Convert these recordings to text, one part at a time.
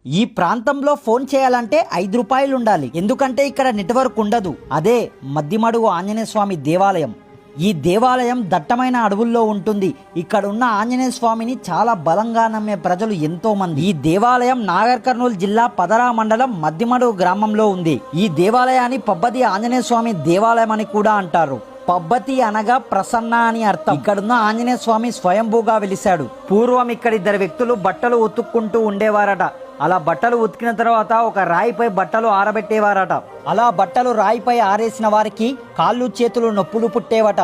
ఈ ప్రాంతంలో ఫోన్ చేయాలంటే 5 రూపాయలు ఉండాలి. ఎందుకంటే ఇక్కడ నెట్వర్క్ ఉండదు. అదే మద్దిమడుగు ఆంజనేయ స్వామి దేవాలయం. ఈ దేవాలయం దట్టమైన అడవుల్లో ఉంటుంది. ఇక్కడ ఉన్న ఆంజనేయ స్వామిని చాలా బలంగా నమ్మే ప్రజలు ఎంతో మంది. ఈ దేవాలయం నాగర్ కర్నూలు జిల్లా పదరా మండలం మద్దిమడుగు గ్రామంలో ఉంది. ఈ దేవాలయాన్ని పబ్బతి ఆంజనేయ స్వామి దేవాలయం అని కూడా అంటారు. పబ్బతి అనగా ప్రసన్న అని అర్థం. ఇక్కడున్న ఆంజనేయ స్వామి స్వయంభూగా వెలిశాడు. పూర్వం ఇక్కడ 2 వ్యక్తులు బట్టలు ఉతుక్కుంటూ ఉండేవారట. అలా బట్టలు ఉతికిన తర్వాత ఒక రాయిపై బట్టలు ఆరబెట్టేవారట. అలా బట్టలు రాయిపై ఆరేసిన వారికి కాళ్ళు చేతులు నొప్పులు పుట్టేవట.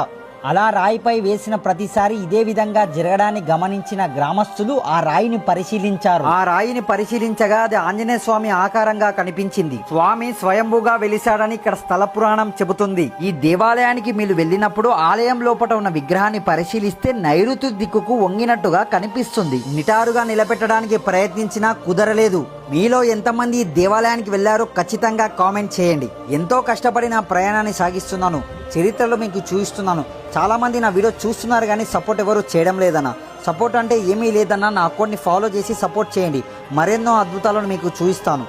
అలా రాయిపై వేసిన ప్రతిసారి ఇదే విధంగా జరగడాన్ని గమనించిన గ్రామస్తులు ఆ రాయిని పరిశీలించారు. ఆ రాయిని పరిశీలించగా అది ఆంజనేయ స్వామి ఆకారంగా కనిపించింది. స్వామి స్వయంభూగా వెలిశాడని ఇక్కడ స్థల పురాణం చెబుతుంది. ఈ దేవాలయానికి మీరు వెళ్ళినప్పుడు ఆలయం లోపల ఉన్న విగ్రహాన్ని పరిశీలిస్తే నైరుతి దిక్కుకు వంగినట్టుగా కనిపిస్తుంది. నిటారుగా నిలబెట్టడానికి ప్రయత్నించినా కుదరలేదు. మీలో ఎంతమంది ఈ దేవాలయానికి వెళ్లారో ఖచ్చితంగా కామెంట్ చేయండి. ఎంతో కష్టపడి నా ప్రయాణాన్ని సాగిస్తున్నాను. చరిత్రలో మీకు చూపిస్తున్నాను. చాలా మంది నా వీడియో చూస్తున్నారు కానీ సపోర్ట్ ఎవరు చేయడం లేదన్న. సపోర్ట్ అంటే ఏమీ లేదన్నా. నా అకౌంట్ని ఫాలో చేసి సపోర్ట్ చేయండి. మరెన్నో అద్భుతాలను మీకు చూపిస్తాను.